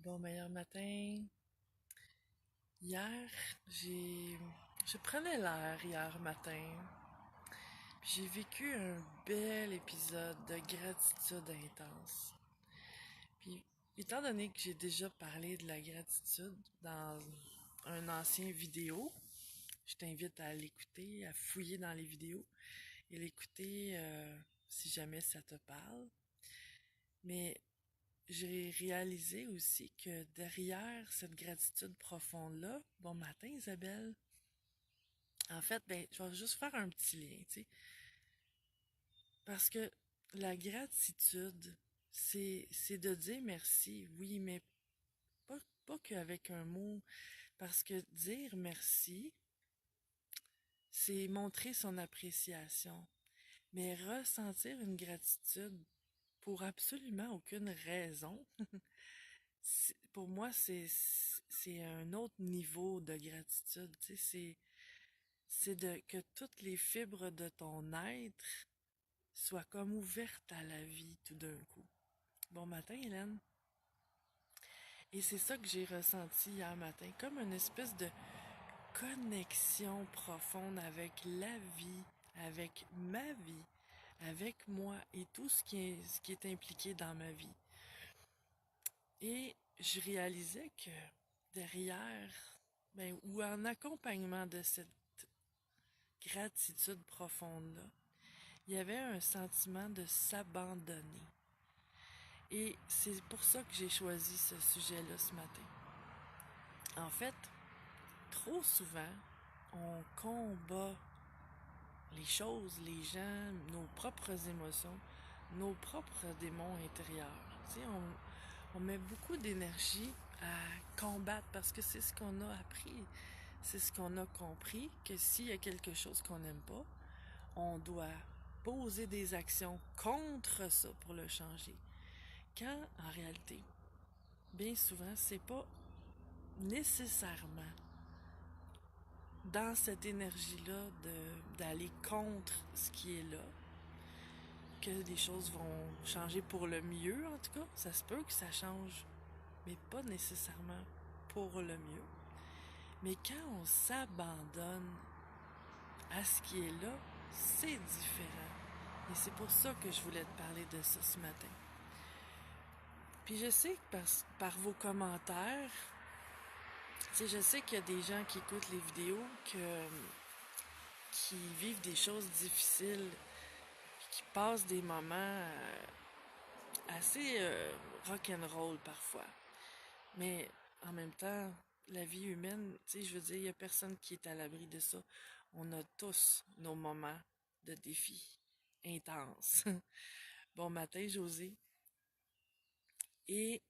Bon meilleur matin. Hier, je prenais l'air hier matin. Puis j'ai vécu un bel épisode de gratitude intense. Puis, étant donné que j'ai déjà parlé de la gratitude dans un ancien vidéo, je t'invite à l'écouter, à fouiller dans les vidéos et l'écouter si jamais ça te parle. Mais j'ai réalisé aussi que derrière cette gratitude profonde-là, bon matin Isabelle, en fait, ben, je vais juste faire un petit lien, tu sais, parce que la gratitude, c'est de dire merci, oui, mais pas qu'avec un mot, parce que dire merci, c'est montrer son appréciation, mais ressentir une gratitude pour absolument aucune raison, pour moi, c'est un autre niveau de gratitude. Tu sais, c'est que toutes les fibres de ton être soient comme ouvertes à la vie tout d'un coup. Bon matin, Hélène. Et c'est ça que j'ai ressenti hier matin, comme une espèce de connexion profonde avec la vie, avec ma vie, avec moi et tout ce qui est impliqué dans ma vie. Et je réalisais que derrière, ben, ou en accompagnement de cette gratitude profonde-là, il y avait un sentiment de s'abandonner. Et c'est pour ça que j'ai choisi ce sujet-là ce matin. En fait, trop souvent, on combat les choses, les gens, nos propres émotions, nos propres démons intérieurs. Tu sais, on met beaucoup d'énergie à combattre parce que c'est ce qu'on a appris. C'est ce qu'on a compris, que s'il y a quelque chose qu'on n'aime pas, on doit poser des actions contre ça pour le changer. Quand, en réalité, bien souvent, c'est pas nécessairement dans cette énergie-là d'aller contre ce qui est là que les choses vont changer pour le mieux, en tout cas. Ça se peut que ça change, mais pas nécessairement pour le mieux. Mais quand on s'abandonne à ce qui est là, c'est différent. Et c'est pour ça que je voulais te parler de ça ce matin. Puis je sais que par vos commentaires, tu sais, je sais qu'il y a des gens qui écoutent les vidéos qui vivent des choses difficiles, qui passent des moments assez rock'n'roll parfois. Mais en même temps, la vie humaine, tu sais, je veux dire, il n'y a personne qui est à l'abri de ça. On a tous nos moments de défis intenses. Bon matin, José. Et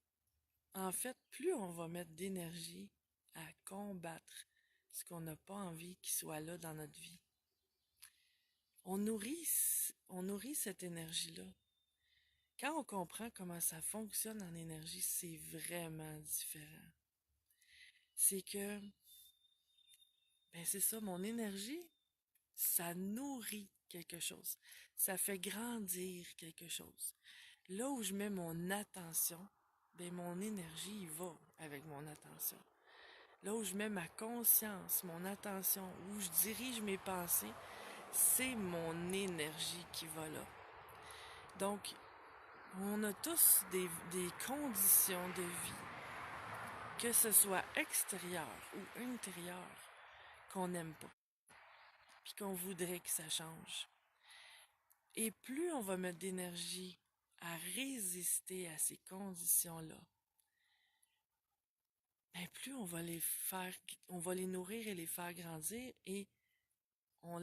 en fait, plus on va mettre d'énergie à combattre ce qu'on n'a pas envie qu'il soit là dans notre vie, on nourrit cette énergie-là. Quand on comprend comment ça fonctionne en énergie, c'est vraiment différent. C'est que, ben c'est ça, mon énergie, ça nourrit quelque chose. Ça fait grandir quelque chose. Là où je mets mon attention, ben mon énergie y va avec mon attention. Là où je mets ma conscience, mon attention, où je dirige mes pensées, c'est mon énergie qui va là. Donc, on a tous des conditions de vie, que ce soit extérieures ou intérieures, qu'on n'aime pas, puis qu'on voudrait que ça change. Et plus on va mettre d'énergie à résister à ces conditions-là, ben plus on va les nourrir et les faire grandir et on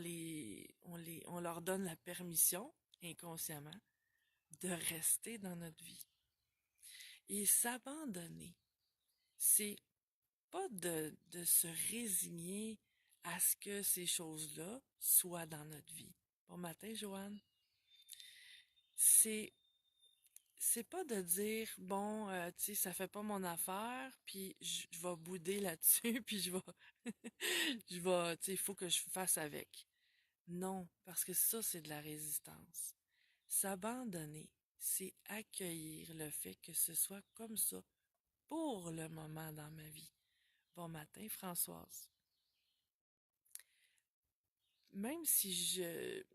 leur donne la permission, inconsciemment, de rester dans notre vie. Et s'abandonner, c'est pas de se résigner à ce que ces choses-là soient dans notre vie. Bon matin, Joanne. C'est c'est pas de dire bon, tu sais, ça fait pas mon affaire, puis je vais bouder là-dessus, puis tu sais, il faut que je fasse avec. Non, parce que ça, c'est de la résistance. S'abandonner, c'est accueillir le fait que ce soit comme ça pour le moment dans ma vie. Bon matin, Françoise. Même si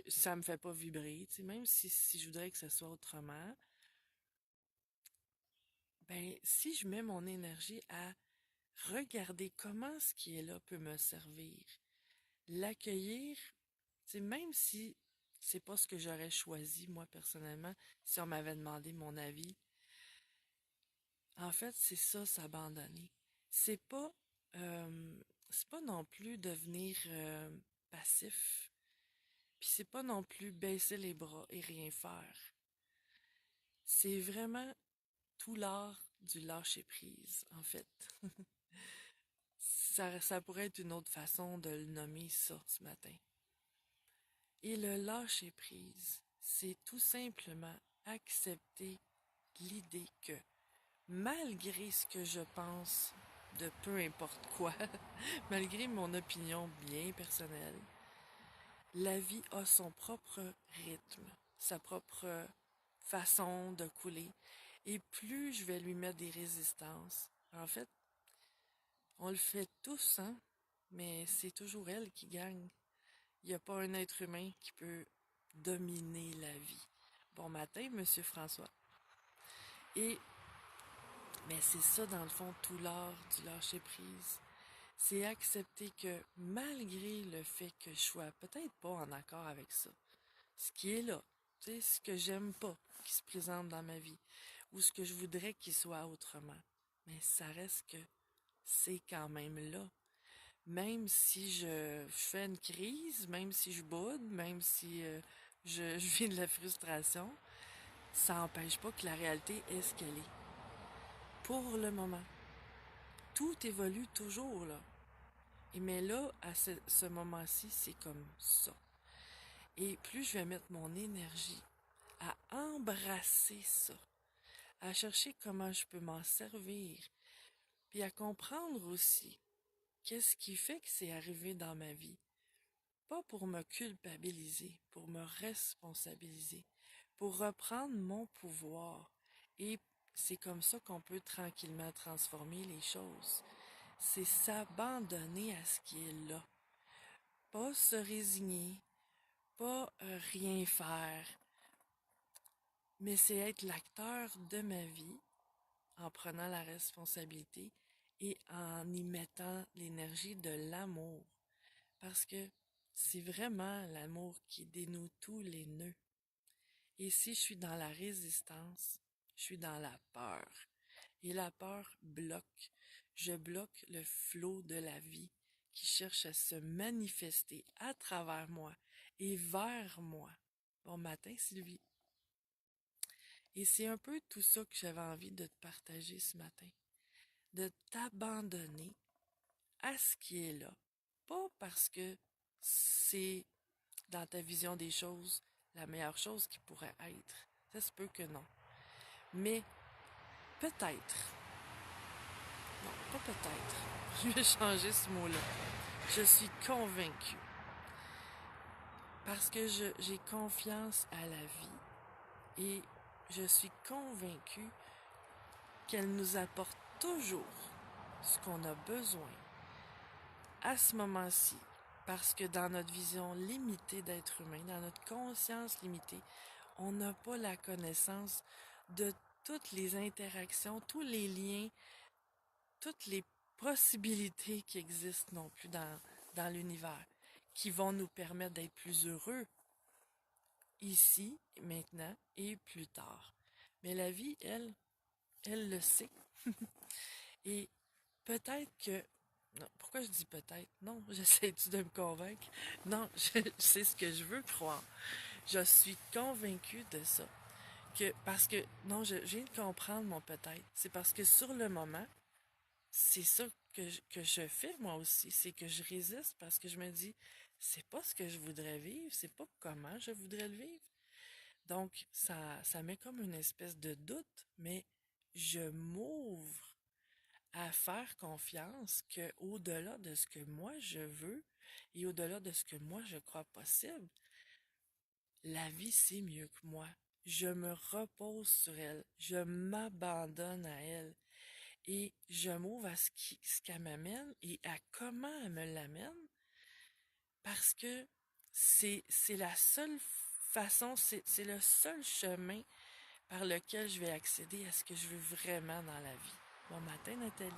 ça me fait pas vibrer, tu sais, même si je voudrais que ce soit autrement, ben, si je mets mon énergie à regarder comment ce qui est là peut me servir, l'accueillir, tu sais, même si c'est pas ce que j'aurais choisi, moi, personnellement, si on m'avait demandé mon avis, en fait, c'est ça, s'abandonner. C'est pas, c'est pas non plus devenir passif, puis c'est pas non plus baisser les bras et rien faire. C'est vraiment tout l'art du lâcher-prise, en fait. Ça pourrait être une autre façon de le nommer ça ce matin. Et le lâcher-prise, c'est tout simplement accepter l'idée que malgré ce que je pense de peu importe quoi, malgré mon opinion bien personnelle, la vie a son propre rythme, sa propre façon de couler. Et plus je vais lui mettre des résistances, en fait, on le fait tous, hein, mais c'est toujours elle qui gagne. Il n'y a pas un être humain qui peut dominer la vie. Bon matin, Monsieur François. Et, mais c'est ça, dans le fond, tout l'art du lâcher-prise. C'est accepter que malgré le fait que je sois peut-être pas en accord avec ça, ce qui est là, tu sais, ce que j'aime pas qui se présente dans ma vie, ou ce que je voudrais qu'il soit autrement, mais ça reste que c'est quand même là. Même si je fais une crise, même si je boude, même si je vis de la frustration, ça n'empêche pas que la réalité est ce qu'elle est. Pour le moment, tout évolue toujours, là. Et mais là, à ce moment-ci, c'est comme ça. Et plus je vais mettre mon énergie à embrasser ça, à chercher comment je peux m'en servir, puis à comprendre aussi qu'est-ce qui fait que c'est arrivé dans ma vie. Pas pour me culpabiliser, pour me responsabiliser, pour reprendre mon pouvoir. Et c'est comme ça qu'on peut tranquillement transformer les choses. C'est s'abandonner à ce qui est là. Pas se résigner, pas rien faire, mais c'est être l'acteur de ma vie en prenant la responsabilité et en y mettant l'énergie de l'amour. Parce que c'est vraiment l'amour qui dénoue tous les nœuds. Et si je suis dans la résistance, je suis dans la peur. Et la peur bloque. Je bloque le flot de la vie qui cherche à se manifester à travers moi et vers moi. Bon matin, Sylvie. Et c'est un peu tout ça que j'avais envie de te partager ce matin. De t'abandonner à ce qui est là. Pas parce que c'est dans ta vision des choses la meilleure chose qui pourrait être. Ça se peut que non. Mais peut-être. Non, pas peut-être. Je vais changer ce mot-là. Je suis convaincue. Parce que j'ai confiance à la vie et je suis convaincue qu'elle nous apporte toujours ce qu'on a besoin à ce moment-ci. Parce que dans notre vision limitée d'être humain, dans notre conscience limitée, on n'a pas la connaissance de toutes les interactions, tous les liens, toutes les possibilités qui existent non plus dans l'univers, qui vont nous permettre d'être plus heureux ici, maintenant et plus tard. Mais la vie, elle le sait. Et peut-être que... Non, pourquoi je dis peut-être? Non, j'essaie-tu de me convaincre? Non, je sais ce que je veux croire. Je suis convaincue de ça. Parce que, non, je viens de comprendre mon peut-être. C'est parce que sur le moment, c'est ça que je fais moi aussi. C'est que je résiste parce que je me dis, c'est pas ce que je voudrais vivre, c'est pas comment je voudrais le vivre. Donc, ça met comme une espèce de doute, mais je m'ouvre à faire confiance que au-delà de ce que moi je veux et au-delà de ce que moi je crois possible, la vie c'est mieux que moi. je me repose sur elle, je m'abandonne à elle et je m'ouvre à ce qu'elle m'amène et à comment elle me l'amène parce que c'est la seule façon, c'est le seul chemin par lequel je vais accéder à ce que je veux vraiment dans la vie. Bon matin, Nathalie.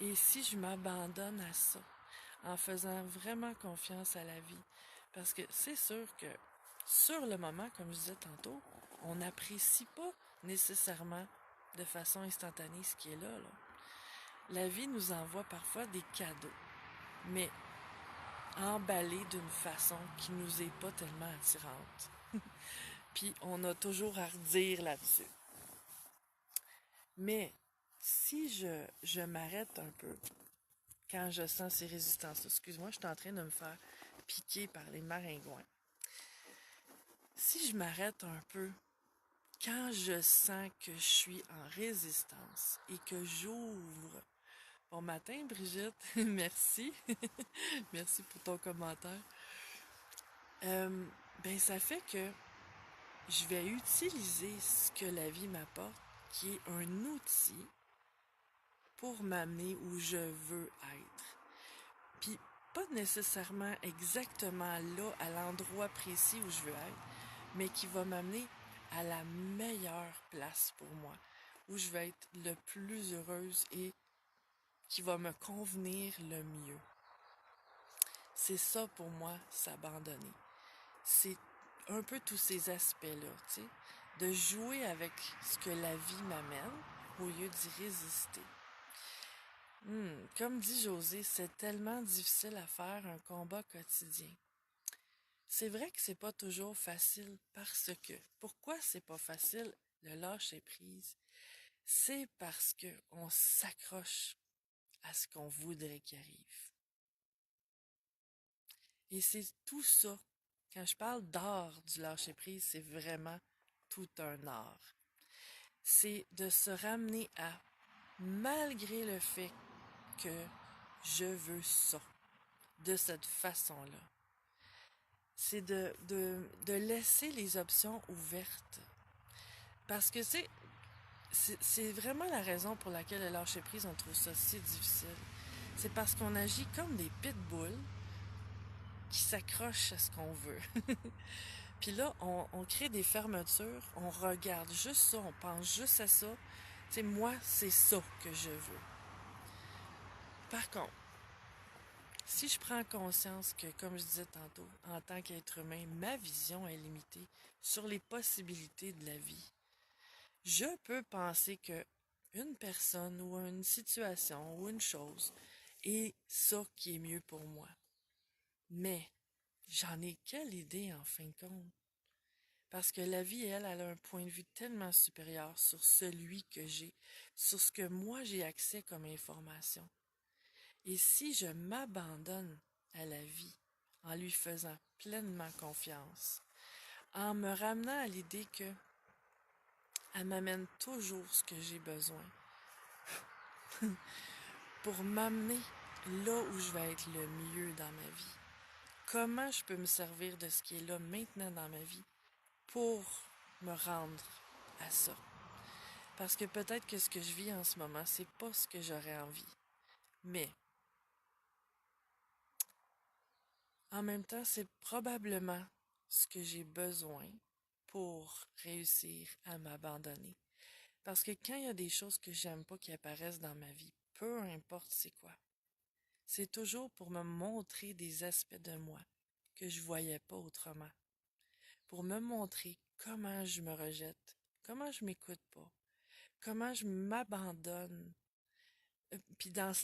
Et si je m'abandonne à ça, en faisant vraiment confiance à la vie, parce que c'est sûr que sur le moment, comme je disais tantôt, on n'apprécie pas nécessairement de façon instantanée ce qui est là, là. La vie nous envoie parfois des cadeaux, mais emballés d'une façon qui nous est pas tellement attirante. Puis on a toujours à redire là-dessus. Mais si je m'arrête un peu quand je sens ces résistances, excuse-moi, je suis en train de me faire piquer par les maringouins. Si je m'arrête un peu quand je sens que je suis en résistance et que j'ouvre. Bon matin, Brigitte. Merci. Merci pour ton commentaire. Ben, ça fait que je vais utiliser ce que la vie m'apporte, qui est un outil pour m'amener où je veux être. Puis, pas nécessairement exactement là, à l'endroit précis où je veux être, mais qui va m'amener à la meilleure place pour moi, où je vais être le plus heureuse et qui va me convenir le mieux. C'est ça pour moi, s'abandonner. C'est un peu tous ces aspects-là, tu sais, de jouer avec ce que la vie m'amène au lieu d'y résister. Comme dit José, c'est tellement difficile à faire un combat quotidien. C'est vrai que c'est pas toujours facile parce que, pourquoi c'est pas facile le lâcher prise? C'est parce que on s'accroche à ce qu'on voudrait qu'il arrive. Et c'est tout ça. Quand je parle d'art du lâcher prise, c'est vraiment tout un art. C'est de se ramener à, malgré le fait que je veux ça, de cette façon-là. C'est de laisser les options ouvertes. Parce que c'est vraiment la raison pour laquelle le lâcher prise, on trouve ça si difficile. C'est parce qu'on agit comme des pitbulls qui s'accrochent à ce qu'on veut. Puis là, on crée des fermetures, on regarde juste ça, on pense juste à ça. Tu sais, moi, c'est ça que je veux. Par contre, si je prends conscience que, comme je disais tantôt, en tant qu'être humain, ma vision est limitée sur les possibilités de la vie, je peux penser que une personne ou une situation ou une chose est ça qui est mieux pour moi. Mais j'en ai quelle idée en fin de compte? Parce que la vie, elle a un point de vue tellement supérieur sur celui que j'ai, sur ce que moi j'ai accès comme information. Et si je m'abandonne à la vie en lui faisant pleinement confiance, en me ramenant à l'idée que elle m'amène toujours ce que j'ai besoin pour m'amener là où je vais être le mieux dans ma vie. Comment je peux me servir de ce qui est là maintenant dans ma vie pour me rendre à ça? Parce que peut-être que ce que je vis en ce moment, c'est pas ce que j'aurais envie. Mais, en même temps, c'est probablement ce que j'ai besoin pour réussir à m'abandonner. Parce que quand il y a des choses que j'aime pas qui apparaissent dans ma vie, peu importe c'est quoi, c'est toujours pour me montrer des aspects de moi que je voyais pas autrement. Pour me montrer comment je me rejette, comment je m'écoute pas, comment je m'abandonne. Puis là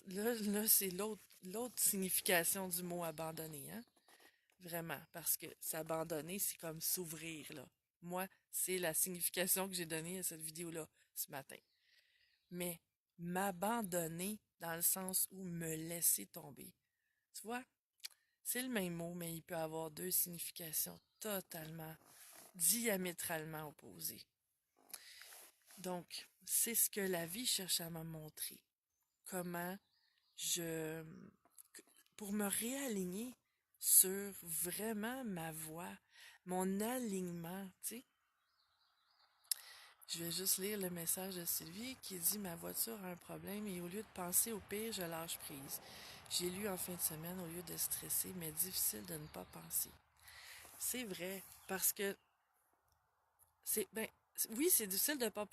c'est l'autre signification du mot abandonner, hein? Vraiment, parce que s'abandonner, c'est comme s'ouvrir, là. Moi, c'est la signification que j'ai donnée à cette vidéo-là ce matin. Mais m'abandonner dans le sens où me laisser tomber. Tu vois, c'est le même mot, mais il peut avoir deux significations totalement, diamétralement opposées. Donc, c'est ce que la vie cherche à me montrer. Comment je... Pour me réaligner sur vraiment ma voie, mon alignement, tu sais. Je vais juste lire le message de Sylvie qui dit « Ma voiture a un problème et au lieu de penser au pire, je lâche prise. J'ai lu en fin de semaine au lieu de stresser, mais difficile de ne pas penser. » C'est vrai, parce que oui, c'est difficile de pas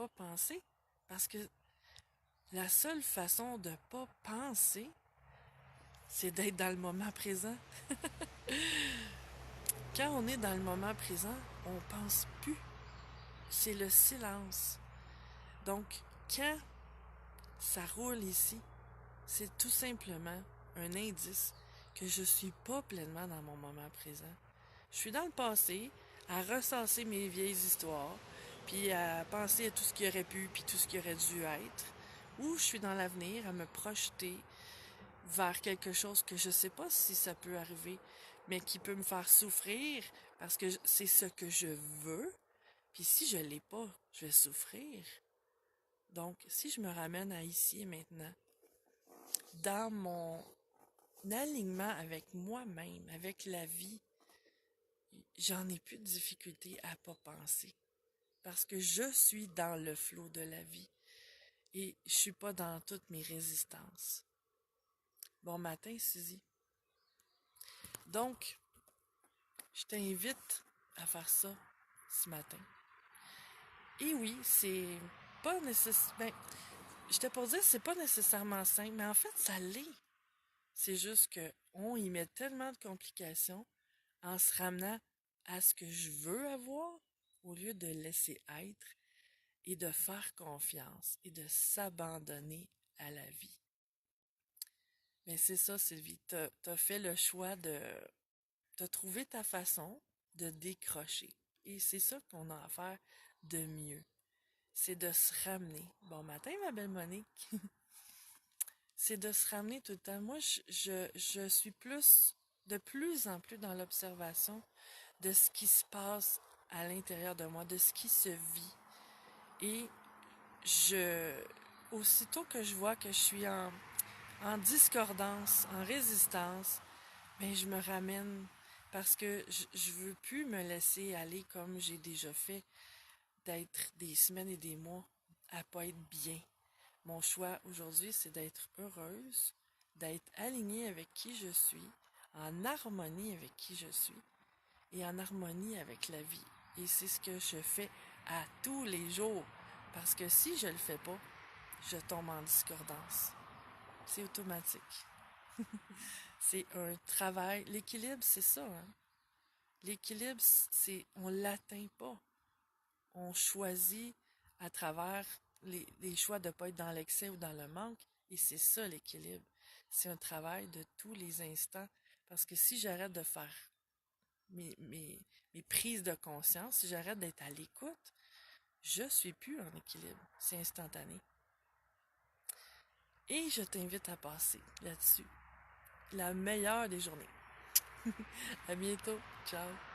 penser, parce que la seule façon de pas penser, c'est d'être dans le moment présent. Quand on est dans le moment présent, on pense plus. C'est le silence. Donc, quand ça roule ici, c'est tout simplement un indice que je suis pas pleinement dans mon moment présent. Je suis dans le passé, à ressasser mes vieilles histoires, puis à penser à tout ce qui aurait pu, puis tout ce qui aurait dû être, ou je suis dans l'avenir à me projeter vers quelque chose que je sais pas si ça peut arriver, mais qui peut me faire souffrir parce que c'est ce que je veux, puis si je l'ai pas, je vais souffrir. Donc, si je me ramène à ici et maintenant, dans mon alignement avec moi-même, avec la vie, j'en ai plus de difficulté à pas penser. Parce que je suis dans le flot de la vie. Et je suis pas dans toutes mes résistances. Bon matin, Suzy. Donc, je t'invite à faire ça ce matin. Et oui, c'est pas nécessaire. Ben, j'étais pour dire c'est pas nécessairement simple, mais en fait, ça l'est. C'est juste que on y met tellement de complications en se ramenant à ce que je veux avoir au lieu de laisser être et de faire confiance et de s'abandonner à la vie. Mais c'est ça, Sylvie, t'as fait le choix de trouver ta façon de décrocher. Et c'est ça qu'on a à faire de mieux. C'est de se ramener. Bon matin, ma belle Monique. C'est de se ramener tout le temps. Moi, je suis de plus en plus dans l'observation de ce qui se passe à l'intérieur de moi, de ce qui se vit. Et aussitôt que je vois que je suis en discordance, en résistance, ben je me ramène parce que je veux plus me laisser aller comme j'ai déjà fait, d'être des semaines et des mois à pas être bien. Mon choix aujourd'hui, c'est d'être heureuse, d'être alignée avec qui je suis, en harmonie avec qui je suis et en harmonie avec la vie. Et c'est ce que je fais à tous les jours. Parce que si je le fais pas, je tombe en discordance. C'est automatique. C'est un travail. L'équilibre, c'est ça. Hein? L'équilibre, on l'atteint pas. On choisit à travers les choix de ne pas être dans l'excès ou dans le manque. Et c'est ça l'équilibre. C'est un travail de tous les instants. Parce que si j'arrête de faire mes prises de conscience, si j'arrête d'être à l'écoute, je suis plus en équilibre. C'est instantané. Et je t'invite à passer là-dessus la meilleure des journées. À bientôt. Ciao.